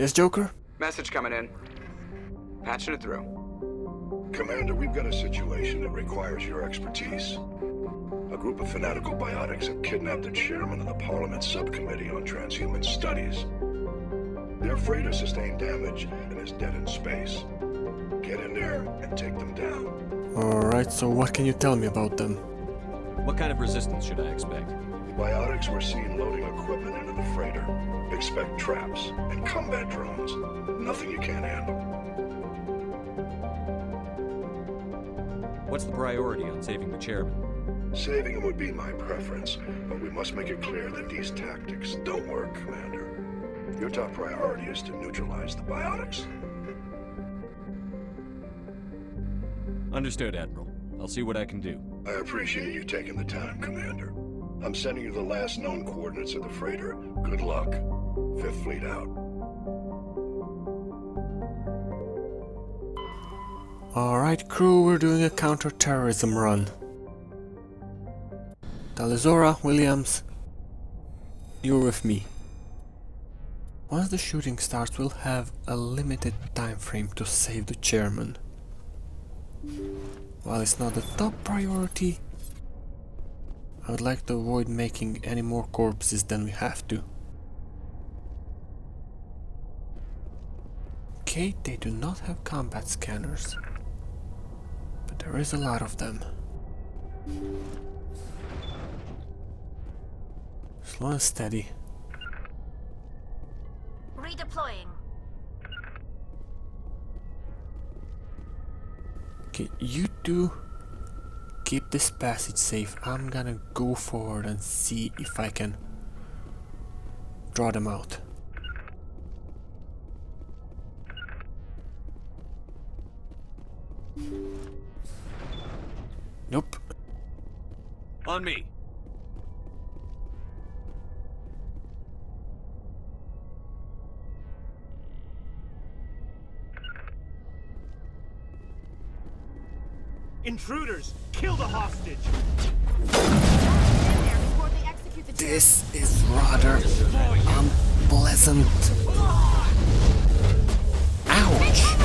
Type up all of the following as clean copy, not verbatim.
Yes, Joker? Message coming in. Patching it through. Commander, we've got a situation that requires your expertise. A group of fanatical biotics have kidnapped the chairman of the Parliament Subcommittee on Transhuman Studies. Their freighter sustained damage and is dead in space. Get in there and take them down. Alright, so what can you tell me about them? What kind of resistance should I expect? The biotics were seen loading equipment into the freighter. Expect traps and combat drones. Nothing you can't handle. What's the priority on saving the chairman? Saving him would be my preference, but we must make it clear that these tactics don't work, Commander. Your top priority is to neutralize the biotics. Understood, Admiral. I'll see what I can do. I appreciate you taking the time, Commander. I'm sending you the last known coordinates of the freighter. Good luck. Fifth Fleet out. Alright, crew, we're doing a counter-terrorism run. Talizora, Williams, you're with me. Once the shooting starts, we'll have a limited time frame to save the chairman. While it's not the top priority, I would like to avoid making any more corpses than we have to. Okay, they do not have combat scanners, but there is a lot of them. Slow and steady. Redeploying. Okay, you two keep this passage safe. I'm gonna go forward and see if I can draw them out. Nope. On me. Intruders! Kill the hostage! This is rather unpleasant. Ouch!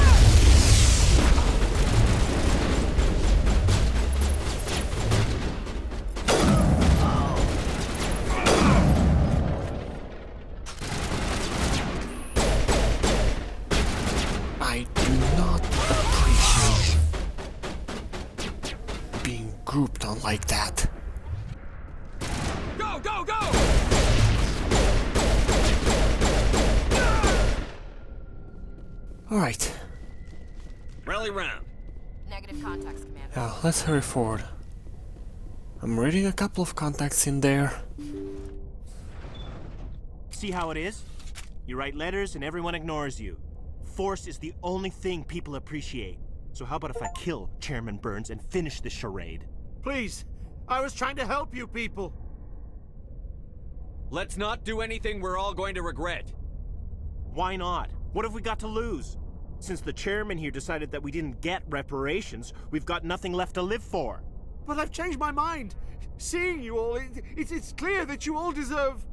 I do not appreciate being grouped on like that. Go, go, go! Alright, Rally round. Negative contacts, Commander. now let's hurry forward. I'm reading a couple of contacts in there. See how it is? You write letters and everyone ignores you. Force is the only thing people appreciate. So how about if I kill Chairman Burns and finish this charade? Please, I was trying to help you people. Let's not do anything we're all going to regret. Why not? What have we got to lose? Since the chairman here decided that we didn't get reparations, we've got nothing left to live for. But I've changed my mind. Seeing you all, it's clear that you all deserve...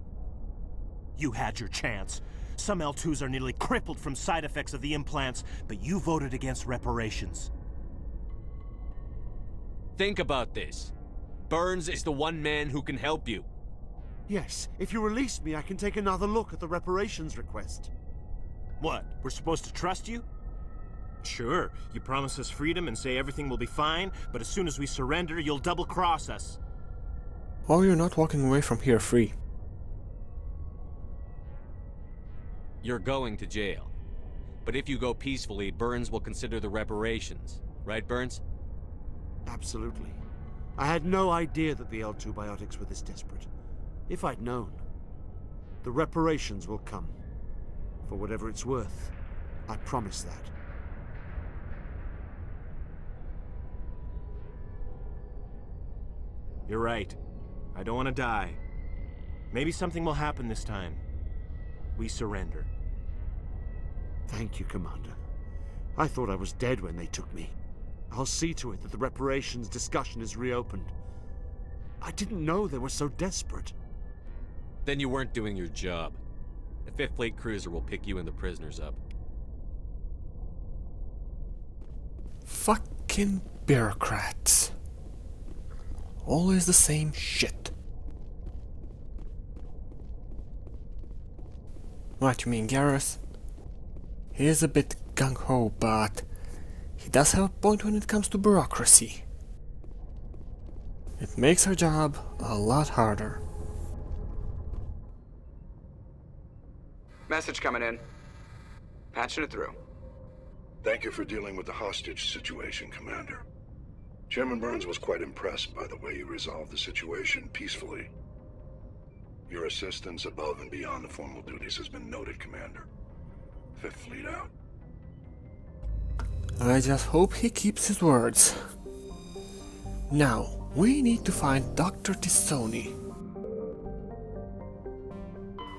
You had your chance. Some L2s are nearly crippled from side effects of the implants, but you voted against reparations. Think about this. Burns is the one man who can help you. Yes, if you release me, I can take another look at the reparations request. What, we're supposed to trust you? Sure, you promise us freedom and say everything will be fine, but as soon as we surrender, you'll double-cross us. Oh, you're not walking away from here free. You're going to jail. But if you go peacefully, Burns will consider the reparations. Right, Burns? Absolutely. I had no idea that the L2 biotics were this desperate. If I'd known, the reparations will come. For whatever it's worth, I promise that. You're right. I don't want to die. Maybe something will happen this time. We surrender. Thank you, Commander. I thought I was dead when they took me. I'll see to it that the reparations discussion is reopened. I didn't know they were so desperate. Then you weren't doing your job. The 5th Fleet cruiser will pick you and the prisoners up. Fucking bureaucrats. Always the same shit. What you mean, Garrus? He is a bit gung-ho, but he does have a point when it comes to bureaucracy. It makes our job a lot harder. Message coming in. Patching it through. Thank you for dealing with the hostage situation, Commander. Chairman Burns was quite impressed by the way you resolved the situation peacefully. Your assistance above and beyond the formal duties has been noted, Commander. 5th Fleet out. I just hope he keeps his words. Now, we need to find Dr. T'soni.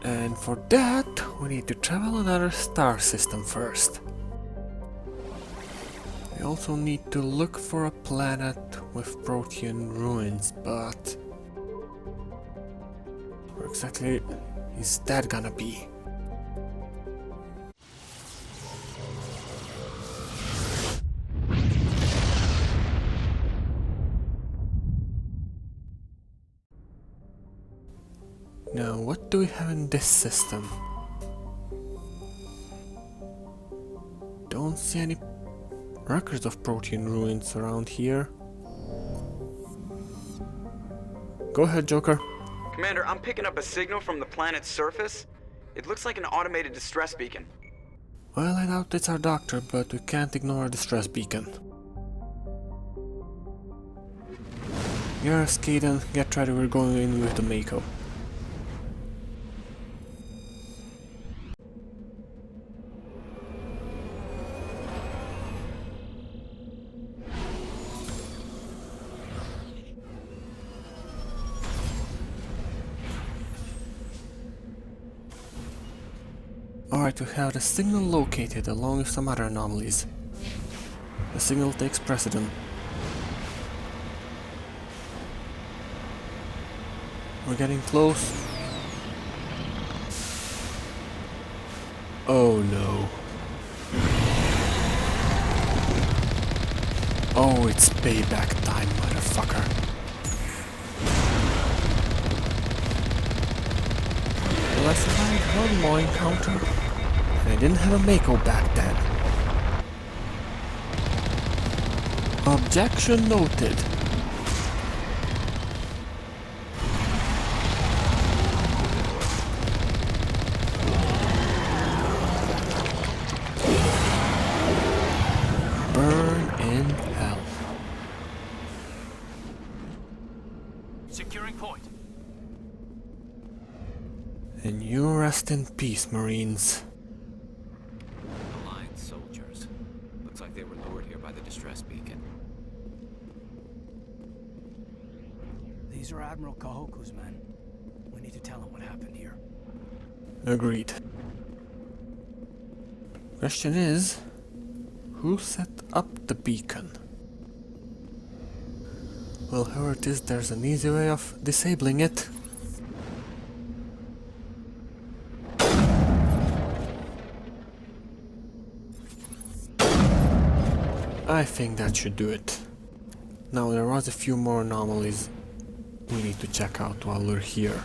And for that, we need to travel another star system first. We also need to look for a planet with protean ruins, but where exactly is that gonna be? Now, what do we have in this system? Don't see any records of protean ruins around here. Go ahead, Joker. Commander, I'm picking up a signal from the planet's surface. It looks like an automated distress beacon. Well, I doubt it's our doctor, but we can't ignore a distress beacon. Yes, Kaden, get ready, we're going in with the Mako. Alright, we have the signal located along with some other anomalies. The signal takes precedent. We're getting close. Oh no. Oh, it's payback time, motherfucker. Last time I had one more encounter, and I didn't have a Mako back then. Objection noted. Burn in hell. Securing point. And you rest in peace, Marines. Aligned soldiers. Looks like they were lured here by the distress beacon. These are Admiral Kahoku's men. We need to tell him what happened here. Agreed. Question is, who set up the beacon? Well, whoever it is, there's an easy way of disabling it. I think that should do it. Now, there was a few more anomalies we need to check out while we're here.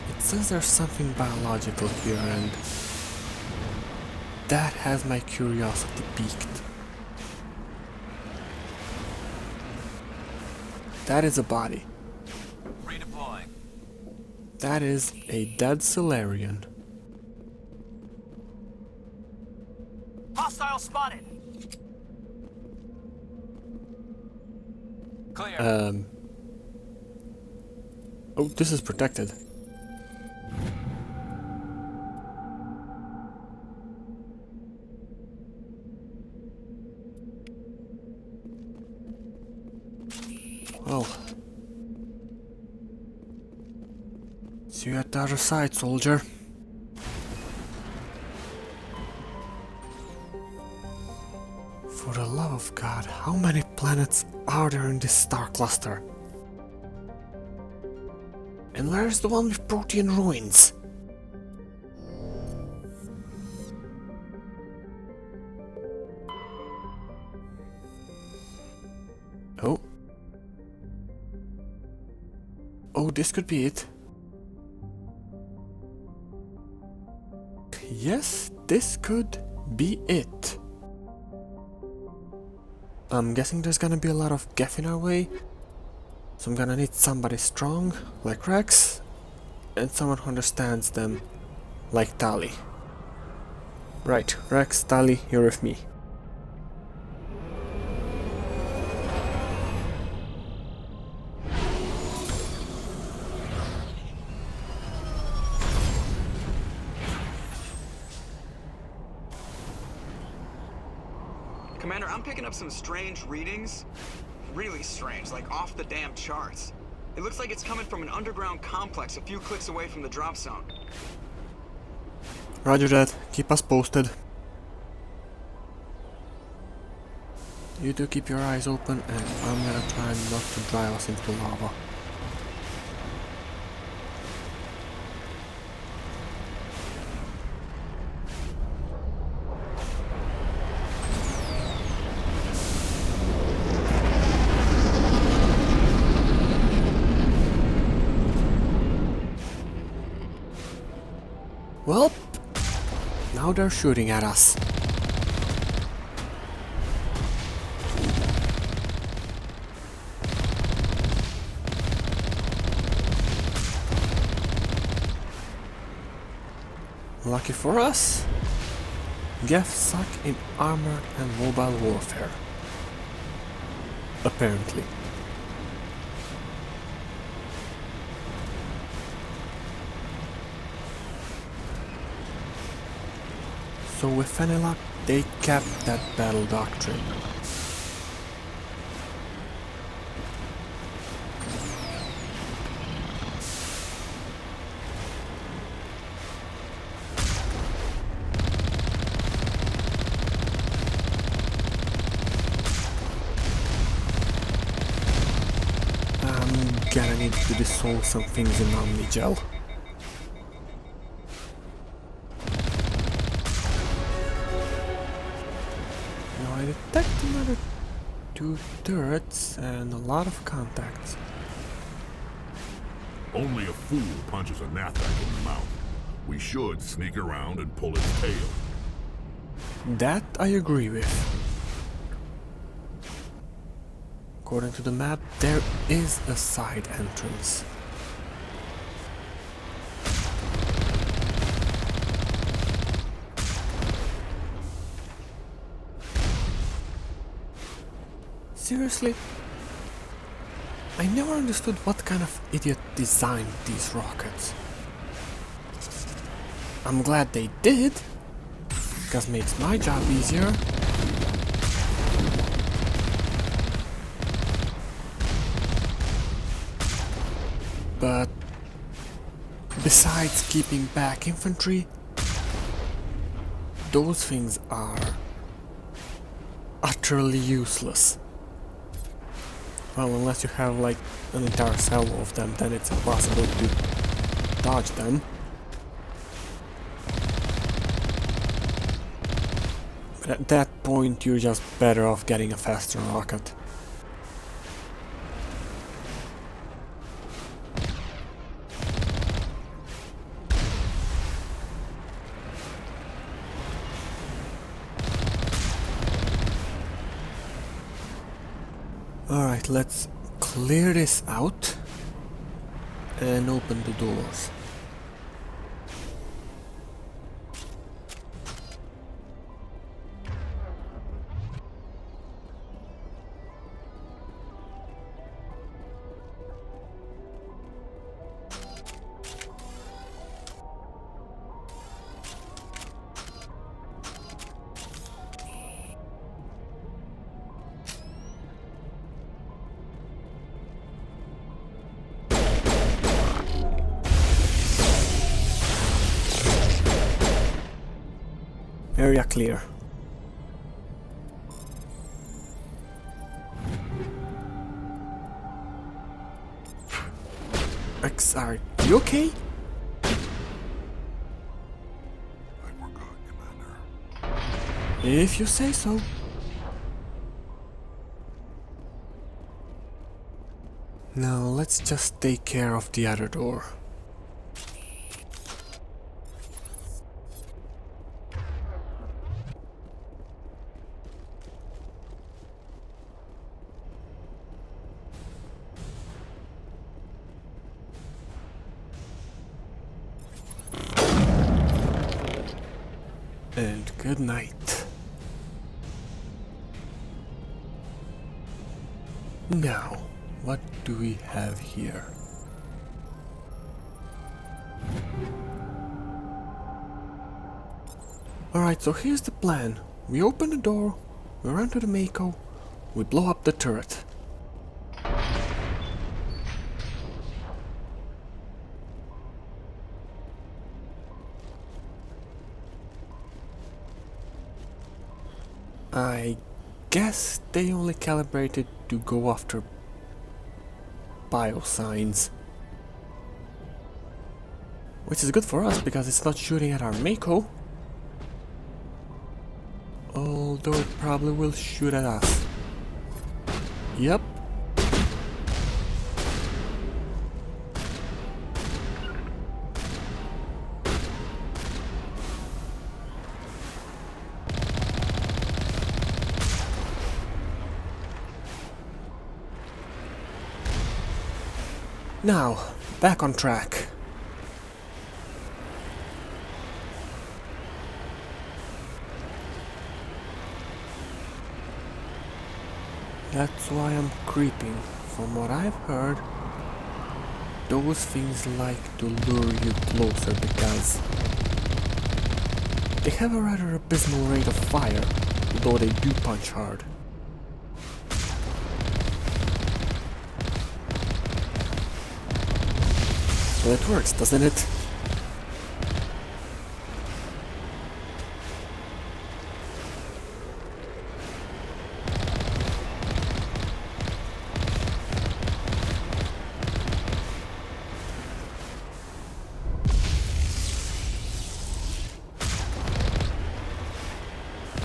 It says there's something biological here, and that has my curiosity piqued. That is a body. Redeploying. That is a dead Solarian. Hostile spotted. Clear. Oh, this is protected. Well. See you at the other side, soldier. For the love of God, how many planets are there in this star cluster? And where's the one with protein ruins? Oh. Oh, this could be it. Yes, this could be it. I'm guessing there's gonna be a lot of Geth in our way. So I'm gonna need somebody strong, like Rex, and someone who understands them, like Tali. Right, Rex, Tali, you're with me. Commander, I'm picking up some strange readings. Really strange, like off the damn charts. It looks like it's coming from an underground complex a few clicks away from the drop zone. Roger that, keep us posted. You two keep your eyes open and I'm gonna try not to drive us into lava. Well, now they're shooting at us. Lucky for us, Geth suck in armor and mobile warfare. Apparently. So with any luck, they kept that battle doctrine. I'm gonna need to dissolve some things in Omnigel. I detect another 2 turrets and a lot of contacts. Only a fool punches a Nathak in the mouth. We should sneak around and pull its tail. That I agree with. According to the map, there is a side entrance. Seriously? I never understood what kind of idiot designed these rockets. I'm glad they did, because it makes my job easier. But besides keeping back infantry, those things are utterly useless. Well, unless you have like an entire salvo of them, then it's impossible to dodge them. But at that point, you're just better off getting a faster rocket. Alright, let's clear this out and open the doors. Area clear. Rex, are you okay? I think we're good, Commander. If you say so. Now let's just take care of the other door. And good night. Now, what do we have here? Alright, so here's the plan. We open the door, we run to the Mako, we blow up the turret. I guess they only calibrated to go after biosigns. Which is good for us because it's not shooting at our Mako. Although it probably will shoot at us. Yep. Now, back on track. That's why I'm creeping. From what I've heard, those things like to lure you closer because they have a rather abysmal rate of fire, though they do punch hard. So it works, doesn't it?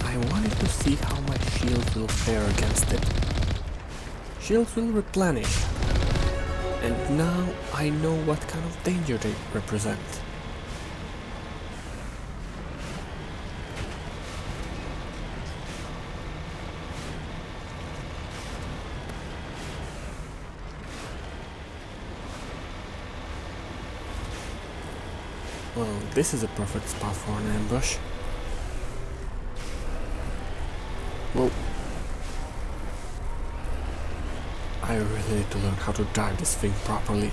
I wanted to see how my shield will fare against it. Shields will replenish. And now I know what kind of danger they represent. Well, this is a perfect spot for an ambush. Whoa. I really need to learn how to drive this thing properly.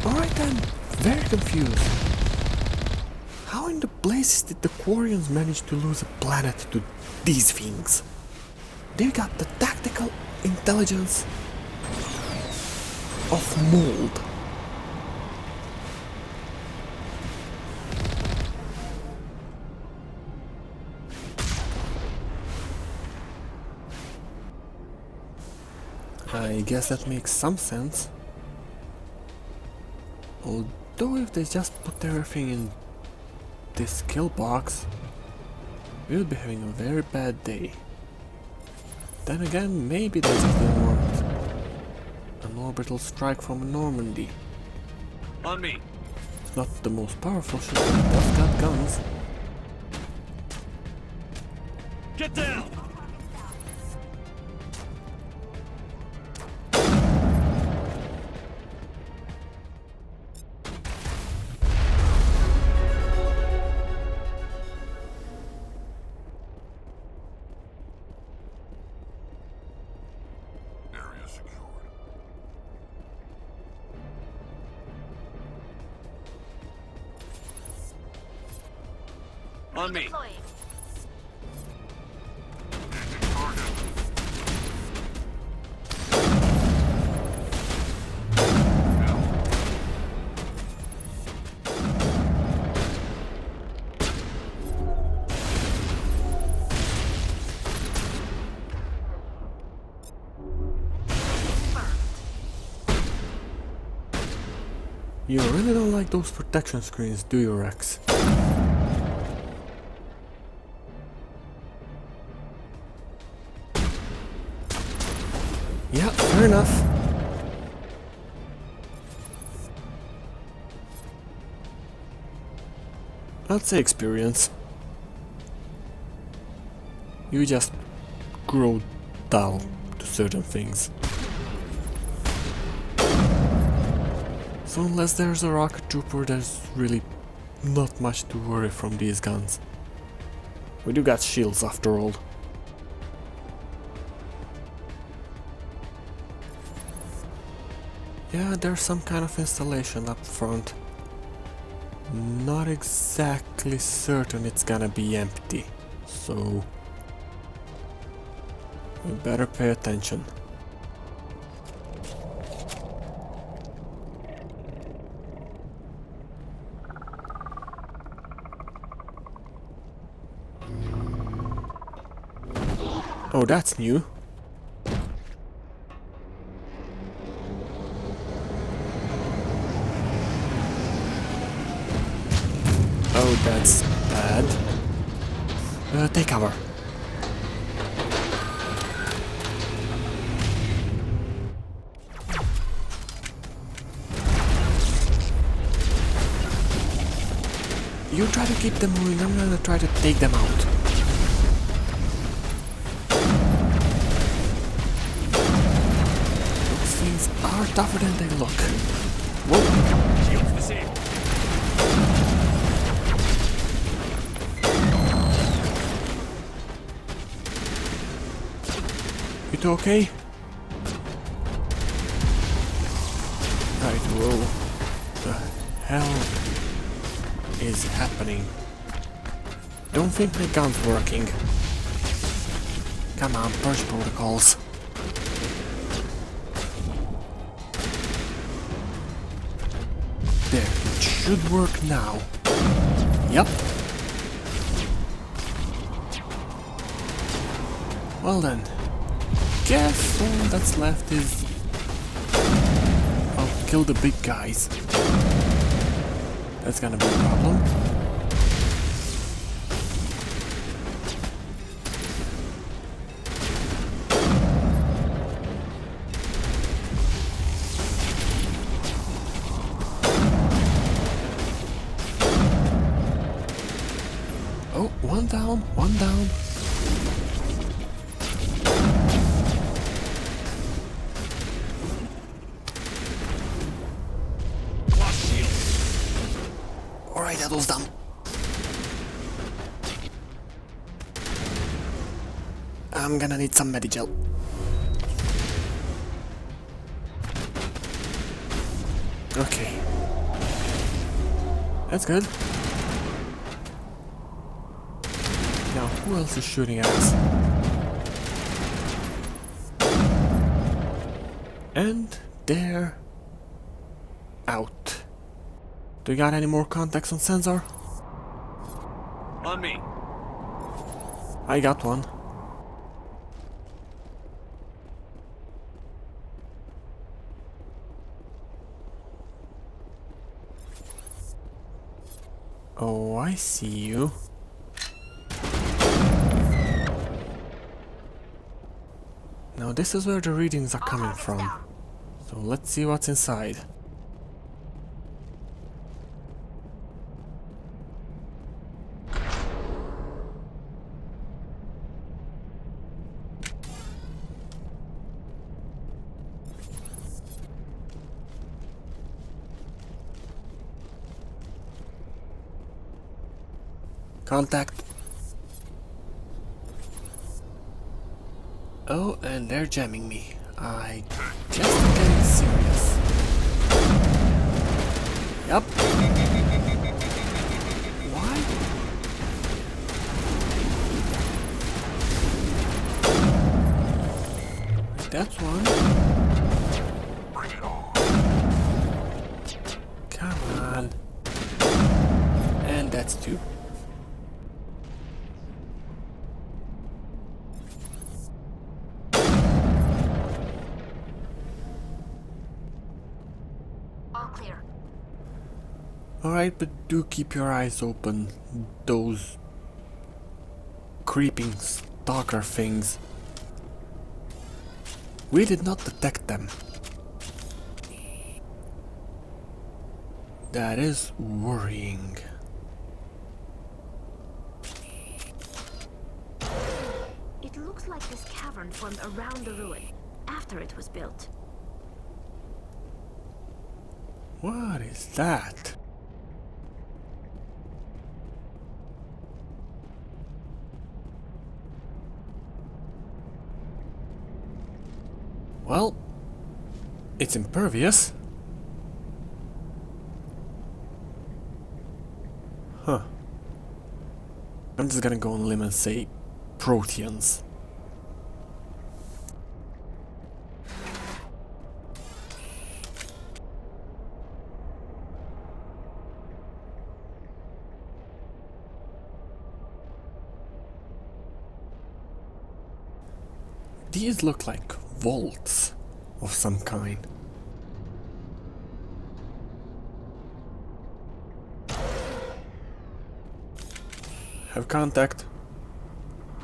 Alright then, very confused. How in the blazes did the Quarians manage to lose a planet to these things? They got the tactical intelligence of mold. I guess that makes some sense. Although if they just put everything in this skill box, we'll be having a very bad day. Then again, maybe they just didn't want an orbital strike from Normandy. On me. It's not the most powerful ship, but it does got guns. Get down! Area secured. On me. Redeploying. You really don't like those protection screens, do you, Rex? Yeah, fair enough. I'd say experience. You just grow dull to certain things. So unless there's a rocket trooper, there's really not much to worry from these guns. We do got shields after all. Yeah, there's some kind of installation up front. Not exactly certain it's gonna be empty, so we better pay attention. Oh, that's new. Oh, that's bad. Take cover. You try to keep them moving, I'm gonna try to take them out. Those things are tougher than they look. Whoa. Shields the same. You two okay? Right, whoa. The hell is happening? Don't think my gun's working. Come on, purge protocols. There, it should work now. Yep. Well then, guess all that's left is... I'll kill the big guys. That's gonna be a problem. Oh, one down, one down. Alright, that was done. I'm gonna need some Medigel. Okay. That's good. Now, who else is shooting at us? And they're out. Do you got any more contacts on sensor? On me. I got one. Oh, I see you. Now this is where the readings are coming from. So let's see what's inside. Contact. Oh, and they're jamming me. I just getting serious. Yup. Why? That's one. Bring it on. Come on. And that's two. All clear. Alright, but do keep your eyes open. Those creeping stalker things. We did not detect them. That is worrying. It looks like this cavern formed around the ruin, after it was built. What is that? Well, it's impervious. Huh. I'm just gonna go on a limb and say proteans. These look like vaults of some kind. Have contact.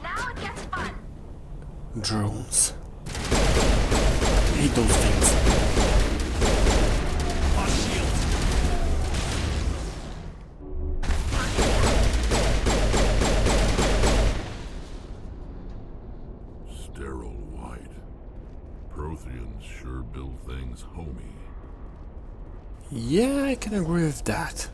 Now it gets fun. Drones. I hate those things. Sterile white. Protheans sure build things homey. Yeah, I can agree with that.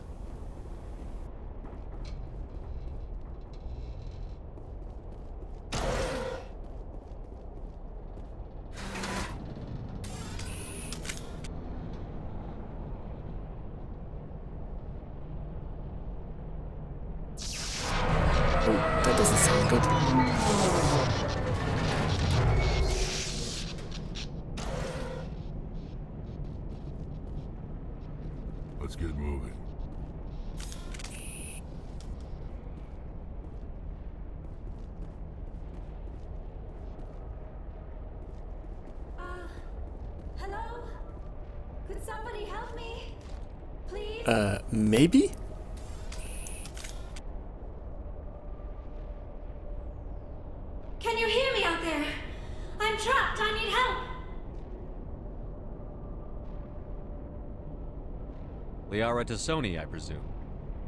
Oh, that doesn't sound good. Let's get moving. Hello? Could somebody help me? Please? Maybe? Can you hear me out there? I'm trapped. I need help. Liara T'soni, I presume.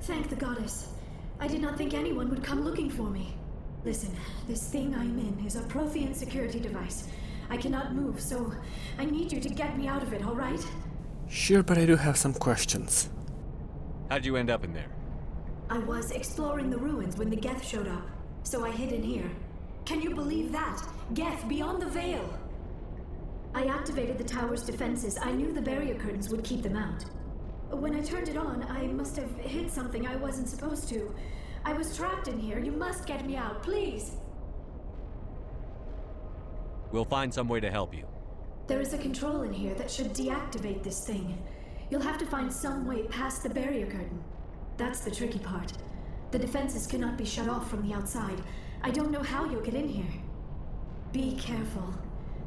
Thank the goddess. I did not think anyone would come looking for me. Listen, this thing I'm in is a Prothean security device. I cannot move, so I need you to get me out of it, all right? Sure, but I do have some questions. How'd you end up in there? I was exploring the ruins when the Geth showed up, so I hid in here. Can you believe that? Geth beyond the veil! I activated the tower's defenses. I knew the barrier curtains would keep them out. When I turned it on, I must have hit something I wasn't supposed to. I was trapped in here. You must get me out, please! We'll find some way to help you. There is a control in here that should deactivate this thing. You'll have to find some way past the barrier curtain. That's the tricky part. The defenses cannot be shut off from the outside. I don't know how you'll get in here. Be careful.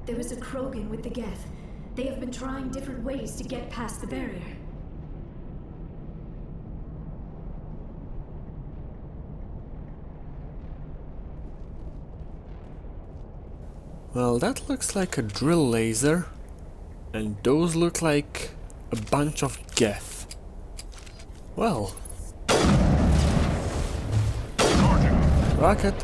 There is a Krogan with the Geth. They have been trying different ways to get past the barrier. Well, that looks like a drill laser. And those look like a bunch of Geth. Well. Rocket.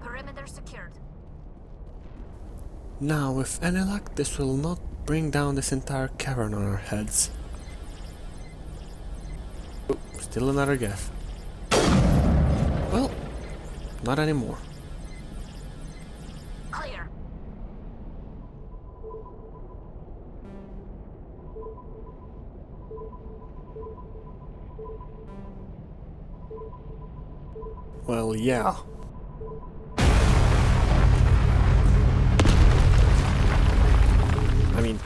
Perimeter secured. Now, with any luck, this will not bring down this entire cavern on our heads. Oh, still another Geth. Well, not anymore. Clear. Well, yeah. I mean,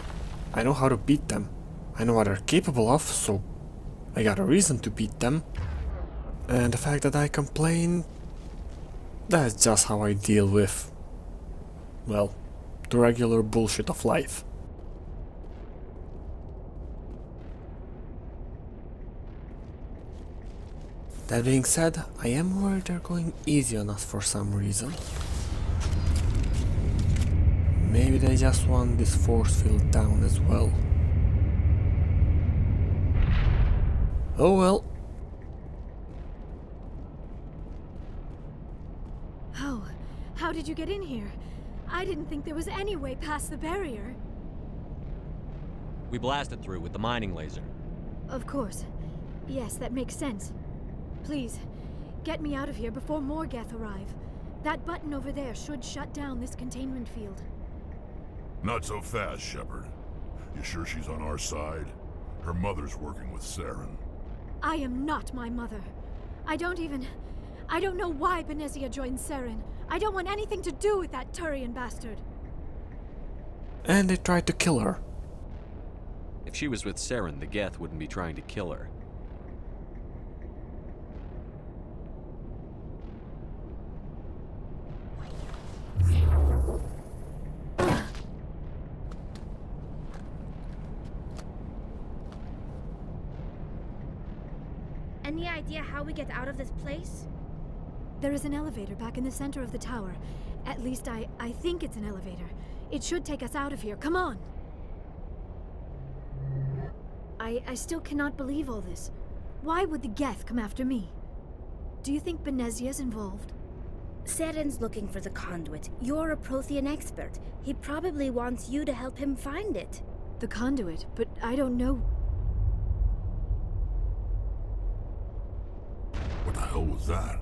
I know how to beat them. I know what they're capable of, so I got a reason to beat them. And the fact that I complain, that's just how I deal with, well, the regular bullshit of life. That being said, I am worried they're going easy on us for some reason. Maybe they just want this force field down as well. Oh well. Oh, how did you get in here? I didn't think there was any way past the barrier. We blasted through with the mining laser. Of course. Yes, that makes sense. Please, get me out of here before more Geth arrive. That button over there should shut down this containment field. Not so fast, Shepard. You sure she's on our side? Her mother's working with Saren. I am not my mother. I don't know why Benezia joined Saren. I don't want anything to do with that Turian bastard. And they tried to kill her. If she was with Saren, the Geth wouldn't be trying to kill her. Any idea how we get out of this place? There is an elevator back in the center of the tower. At least I think it's an elevator. It should take us out of here. Come on! I still cannot believe all this. Why would the Geth come after me? Do you think Benezia's involved? Saren's looking for the conduit. You're a Prothean expert. He probably wants you to help him find it. The conduit? But I don't know. What the hell was that?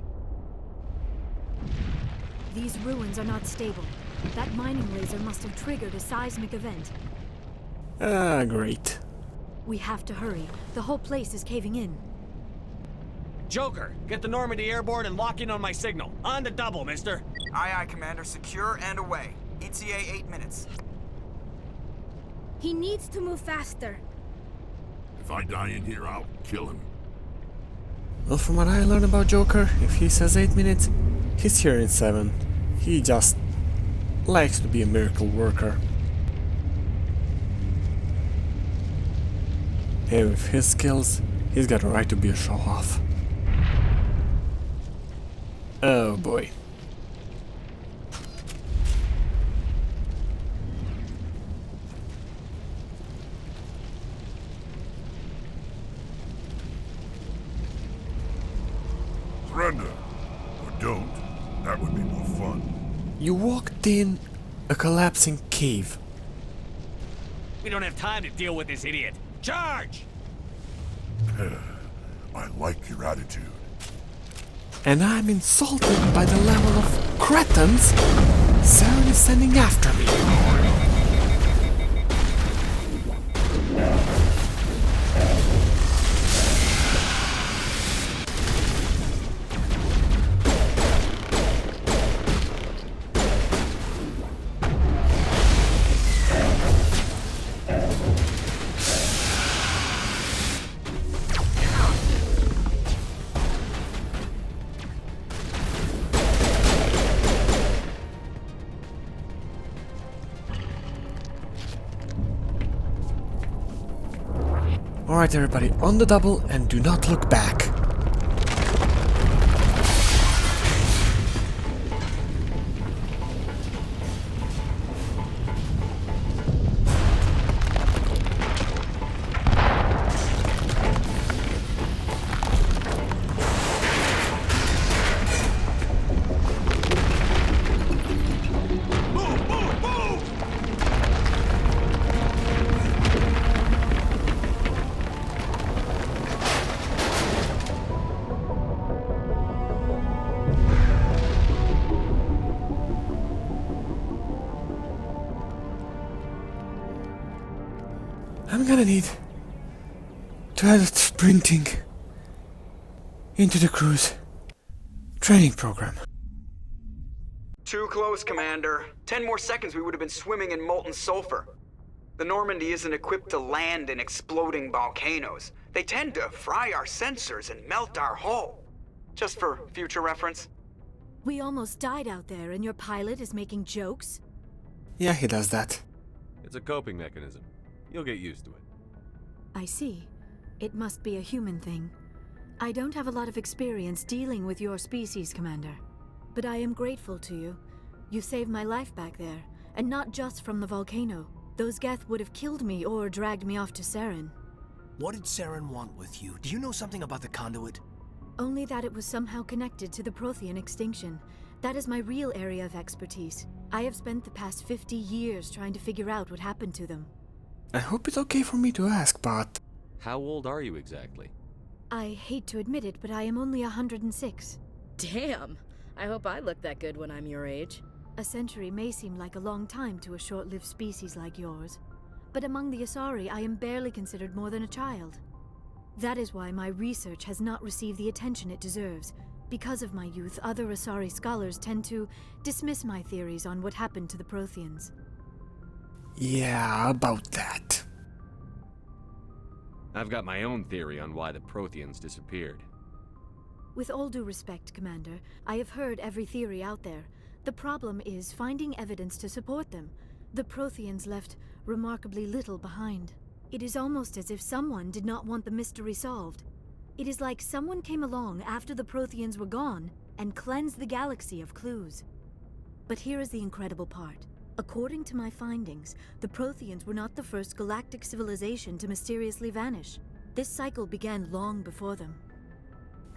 These ruins are not stable. That mining laser must have triggered a seismic event. Ah, great. We have to hurry. The whole place is caving in. Joker, get the Normandy airborne and lock in on my signal. On the double, mister. Aye, aye, Commander. Secure and away. ETA 8 minutes. He needs to move faster. If I die in here, I'll kill him. Well, from what I learned about Joker, if he says 8 minutes, he's here in 7. He just likes to be a miracle worker. And with his skills, he's got a right to be a show-off. Oh boy. Surrender. Or don't. That would be more fun. You walked in a collapsing cave. We don't have time to deal with this idiot. Charge! I like your attitude. And I'm insulted by the level of cretins Saren is sending after me. Alright everybody, on the double and do not look back. I'm gonna need to add sprinting into the crew's training program. Too close, Commander. 10 more seconds we would have been swimming in molten sulfur. The Normandy isn't equipped to land in exploding volcanoes. They tend to fry our sensors and melt our hull. Just for future reference. We almost died out there, and your pilot is making jokes? Yeah, he does that. It's a coping mechanism. You'll get used to it. I see. It must be a human thing. I don't have a lot of experience dealing with your species, Commander. But I am grateful to you. You saved my life back there, and not just from the volcano. Those Geth would have killed me or dragged me off to Saren. What did Saren want with you? Do you know something about the conduit? Only that it was somehow connected to the Prothean extinction. That is my real area of expertise. I have spent the past 50 years trying to figure out what happened to them. I hope it's okay for me to ask, but... How old are you exactly? I hate to admit it, but I am only 106. Damn! I hope I look that good when I'm your age. A century may seem like a long time to a short-lived species like yours. But among the Asari, I am barely considered more than a child. That is why my research has not received the attention it deserves. Because of my youth, other Asari scholars tend to dismiss my theories on what happened to the Protheans. Yeah, about that. I've got my own theory on why the Protheans disappeared. With all due respect, Commander, I have heard every theory out there. The problem is finding evidence to support them. The Protheans left remarkably little behind. It is almost as if someone did not want the mystery solved. It is like someone came along after the Protheans were gone and cleansed the galaxy of clues. But here is the incredible part. According to my findings, the Protheans were not the first galactic civilization to mysteriously vanish. This cycle began long before them.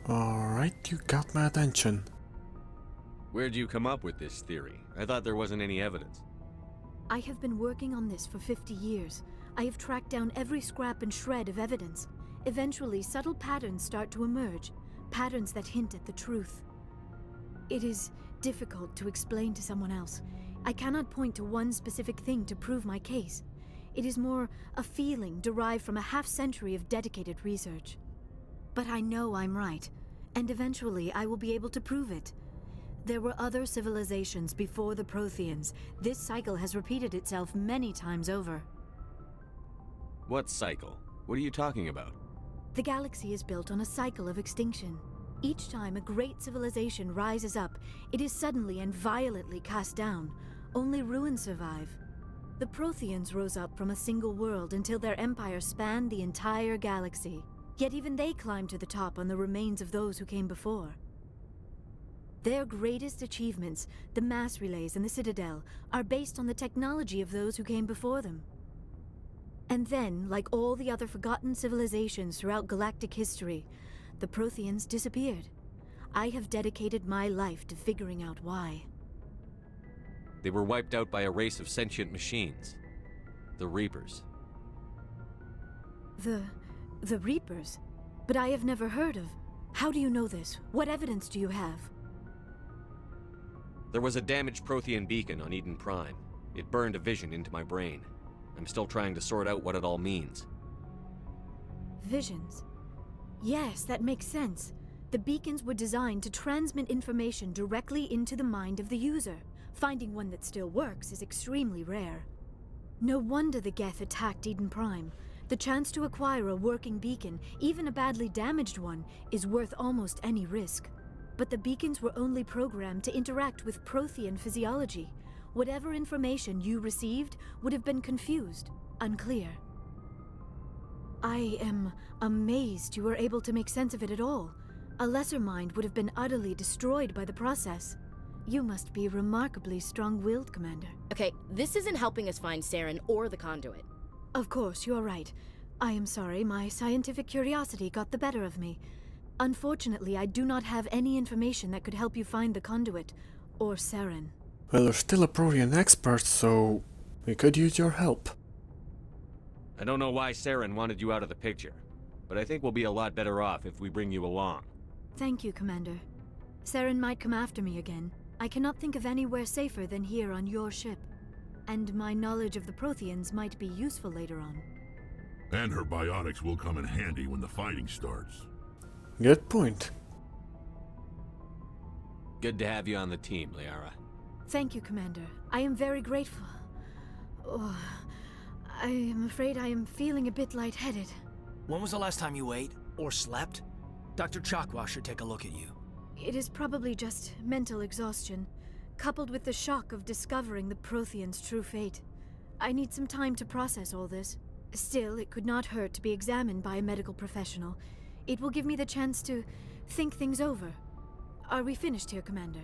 Alright, you got my attention. Where'd you come up with this theory? I thought there wasn't any evidence. I have been working on this for 50 years. I have tracked down every scrap and shred of evidence. Eventually, subtle patterns start to emerge, patterns that hint at the truth. It is difficult to explain to someone else. I cannot point to one specific thing to prove my case. It is more a feeling derived from a half-century of dedicated research. But I know I'm right, and eventually I will be able to prove it. There were other civilizations before the Protheans. This cycle has repeated itself many times over. What cycle? What are you talking about? The galaxy is built on a cycle of extinction. Each time a great civilization rises up, it is suddenly and violently cast down. Only ruins survive. The Protheans rose up from a single world until their empire spanned the entire galaxy. Yet even they climbed to the top on the remains of those who came before. Their greatest achievements, the mass relays and the Citadel, are based on the technology of those who came before them. And then, like all the other forgotten civilizations throughout galactic history, the Protheans disappeared. I have dedicated my life to figuring out why. They were wiped out by a race of sentient machines. The Reapers. The Reapers? But I have never heard of. How do you know this? What evidence do you have? There was a damaged Prothean beacon on Eden Prime. It burned a vision into my brain. I'm still trying to sort out what it all means. Visions. Yes, that makes sense. The beacons were designed to transmit information directly into the mind of the user. Finding one that still works is extremely rare. No wonder the Geth attacked Eden Prime. The chance to acquire a working beacon, even a badly damaged one, is worth almost any risk. But the beacons were only programmed to interact with Prothean physiology. Whatever information you received would have been confused, unclear. I am amazed you were able to make sense of it at all. A lesser mind would have been utterly destroyed by the process. You must be remarkably strong-willed, Commander. Okay, this isn't helping us find Saren or the conduit. Of course, you're right. I am sorry, my scientific curiosity got the better of me. Unfortunately, I do not have any information that could help you find the conduit, or Saren. Well, you're still a Prothean expert, so we could use your help. I don't know why Saren wanted you out of the picture, but I think we'll be a lot better off if we bring you along. Thank you, Commander. Saren might come after me again. I cannot think of anywhere safer than here on your ship. And my knowledge of the Protheans might be useful later on. And her biotics will come in handy when the fighting starts. Good point. Good to have you on the team, Liara. Thank you, Commander. I am very grateful. Oh, I am afraid I am feeling a bit lightheaded. When was the last time you ate? Or slept? Dr. Chakwa should take a look at you. It is probably just mental exhaustion, coupled with the shock of discovering the Prothean's true fate. I need some time to process all this. Still, it could not hurt to be examined by a medical professional. It will give me the chance to think things over. Are we finished here, Commander?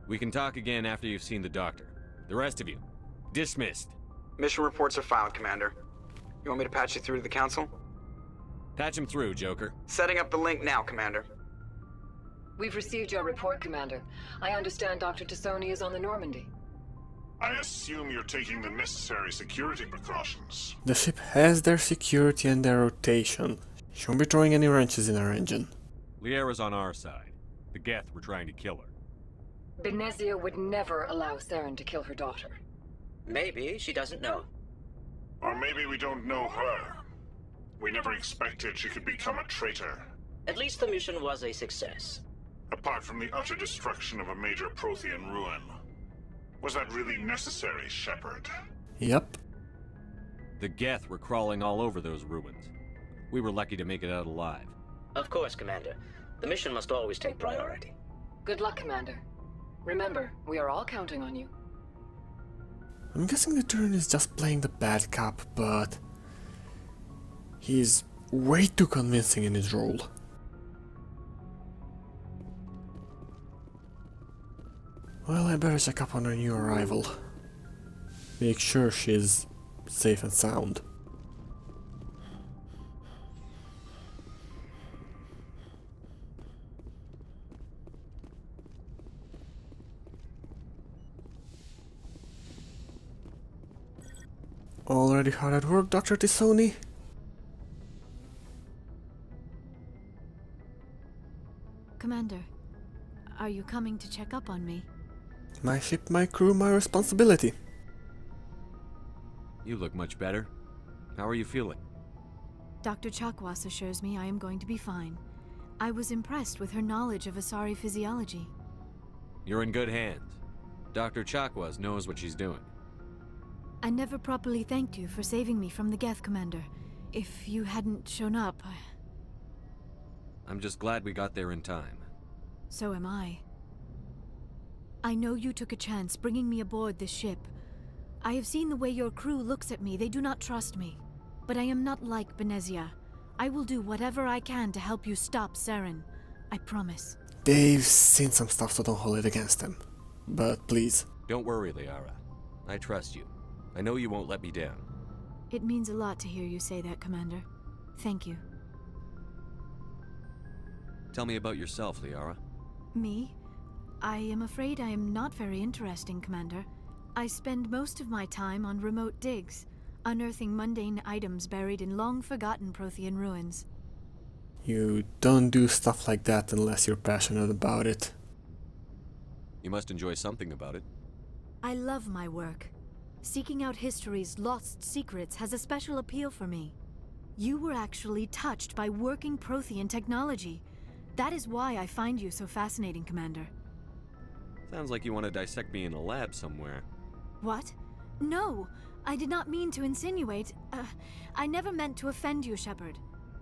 We can talk again after you've seen the doctor. The rest of you, dismissed. Mission reports are filed, Commander. You want me to patch you through to the Council? Patch him through, Joker. Setting up the link now, Commander. We've received your report, Commander. I understand Dr. T'soni is on the Normandy. I assume you're taking the necessary security precautions. The ship has their security and their rotation. She won't be throwing any wrenches in our engine. Liara's on our side. The Geth were trying to kill her. Benezia would never allow Saren to kill her daughter. Maybe she doesn't know. Or maybe we don't know her. We never expected she could become a traitor. At least the mission was a success. Apart from the utter destruction of a major Prothean ruin. Was that really necessary, Shepard? Yep. The Geth were crawling all over those ruins. We were lucky to make it out alive. Of course, Commander. The mission must always take priority. Good luck, Commander. Remember, we are all counting on you. I'm guessing the Turn is just playing the bad cop, but he's way too convincing in his role. Well, I better check up on our new arrival. Make sure she's safe and sound. Already hard at work, Dr. T'soni? Commander, are you coming to check up on me? My ship, my crew, my responsibility. You look much better. How are you feeling? Dr. Chakwas assures me I am going to be fine. I was impressed with her knowledge of Asari physiology. You're in good hands. Dr. Chakwas knows what she's doing. I never properly thanked you for saving me from the Geth, Commander. If you hadn't shown up, I'm just glad we got there in time. So am I. I know you took a chance bringing me aboard this ship. I have seen the way your crew looks at me. They do not trust me. But I am not like Benezia. I will do whatever I can to help you stop Saren. I promise. They've seen some stuff, so don't hold it against them. But please. Don't worry, Liara. I trust you. I know you won't let me down. It means a lot to hear you say that, Commander. Thank you. Tell me about yourself, Liara. Me? I am afraid I am not very interesting, Commander. I spend most of my time on remote digs, unearthing mundane items buried in long-forgotten Prothean ruins. You don't do stuff like that unless you're passionate about it. You must enjoy something about it. I love my work. Seeking out history's lost secrets has a special appeal for me. You were actually touched by working Prothean technology. That is why I find you so fascinating, Commander. Sounds like you want to dissect me in a lab somewhere. What? No! I did not mean to insinuate. I never meant to offend you, Shepard.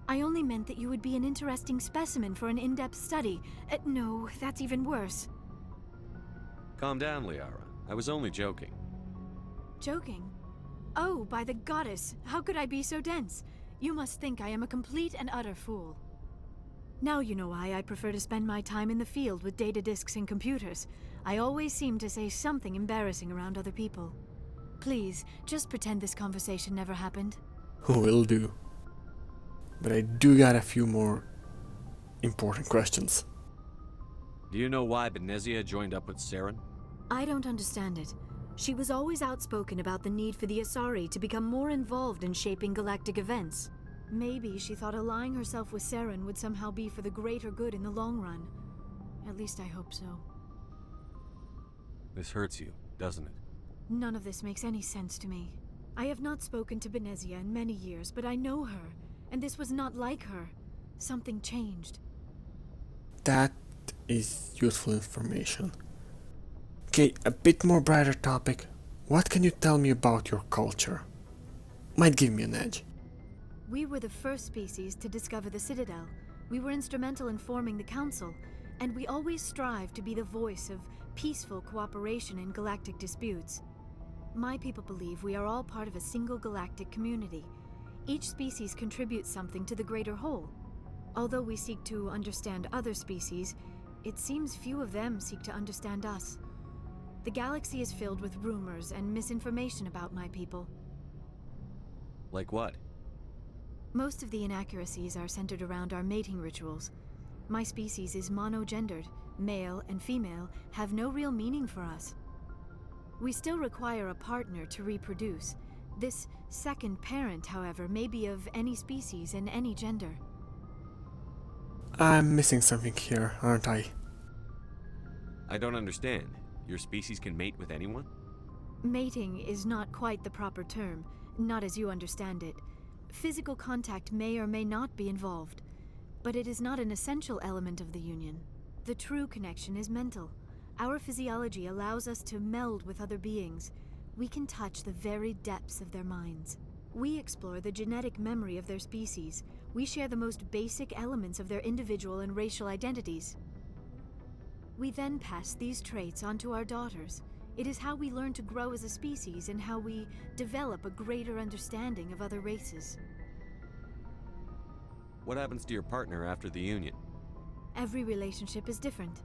I only meant that you would be an interesting specimen for an in-depth study. No, that's even worse. Calm down, Liara. I was only joking. Joking? Oh, by the goddess, how could I be so dense? You must think I am a complete and utter fool. Now you know why I prefer to spend my time in the field with data disks and computers. I always seem to say something embarrassing around other people. Please, just pretend this conversation never happened. Will do. But I do got a few more important questions. Do you know why Benezia joined up with Saren? I don't understand it. She was always outspoken about the need for the Asari to become more involved in shaping galactic events. Maybe she thought allying herself with Saren would somehow be for the greater good in the long run. At least I hope so. This hurts you, doesn't it? None of this makes any sense to me. I have not spoken to Benezia in many years, but I know her, and this was not like her. Something changed. That is useful information. Okay, a bit more brighter topic. What can you tell me about your culture? Might give me an edge. We were the first species to discover the Citadel. We were instrumental in forming the Council, and we always strive to be the voice of peaceful cooperation in galactic disputes. My people believe we are all part of a single galactic community. Each species contributes something to the greater whole. Although we seek to understand other species, it seems few of them seek to understand us. The galaxy is filled with rumors and misinformation about my people. Like what? Most of the inaccuracies are centered around our mating rituals. My species is monogendered. Male and female have no real meaning for us. We still require a partner to reproduce. This second parent, however, may be of any species and any gender. I'm missing something here, aren't I? I don't understand. Your species can mate with anyone? Mating is not quite the proper term, not as you understand it. Physical contact may or may not be involved, but it is not an essential element of the union. The true connection is mental. Our physiology allows us to meld with other beings. We can touch the very depths of their minds. We explore the genetic memory of their species. We share the most basic elements of their individual and racial identities. We then pass these traits onto our daughters. It is how we learn to grow as a species and how we develop a greater understanding of other races. What happens to your partner after the union? Every relationship is different.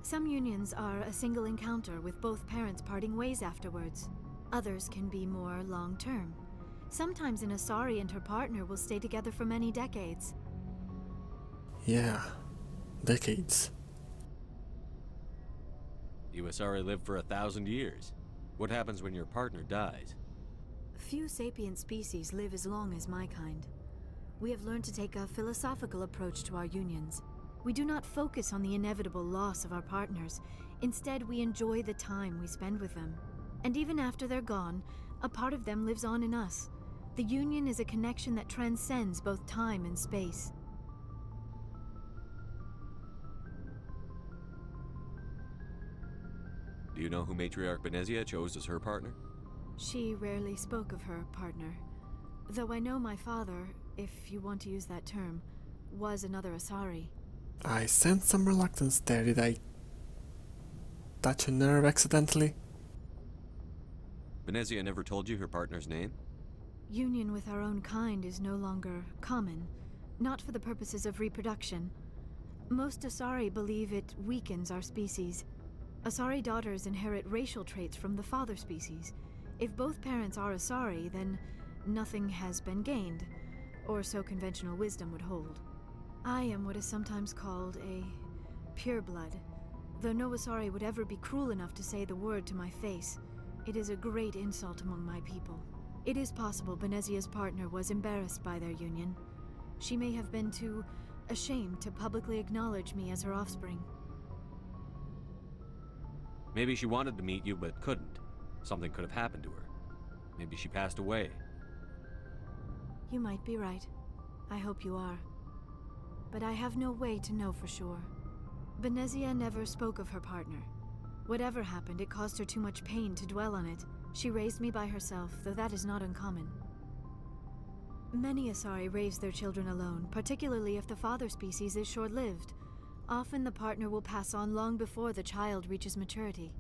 Some unions are a single encounter with both parents parting ways afterwards. Others can be more long-term. Sometimes an Asari and her partner will stay together for many decades. Yeah, decades. You Asari live for 1,000 years. What happens when your partner dies? Few sapient species live as long as my kind. We have learned to take a philosophical approach to our unions. We do not focus on the inevitable loss of our partners. Instead, we enjoy the time we spend with them. And even after they're gone, a part of them lives on in us. The union is a connection that transcends both time and space. Do you know who Matriarch Benezia chose as her partner? She rarely spoke of her partner. Though I know my father, if you want to use that term, was another Asari. I sensed some reluctance there. Did I touch a nerve accidentally? Benezia never told you her partner's name? Union with our own kind is no longer common, not for the purposes of reproduction. Most Asari believe it weakens our species. Asari daughters inherit racial traits from the father species. If both parents are Asari, then nothing has been gained, or so conventional wisdom would hold. I am what is sometimes called a pureblood, though no Asari would ever be cruel enough to say the word to my face. It is a great insult among my people. It is possible Benezia's partner was embarrassed by their union. She may have been too ashamed to publicly acknowledge me as her offspring. Maybe she wanted to meet you but couldn't. Something could have happened to her. Maybe she passed away. You might be right. I hope you are. But I have no way to know for sure. Benezia never spoke of her partner. Whatever happened, it caused her too much pain to dwell on it. She raised me by herself, though that is not uncommon. Many Asari raise their children alone, particularly if the father species is short-lived. Often the partner will pass on long before the child reaches maturity.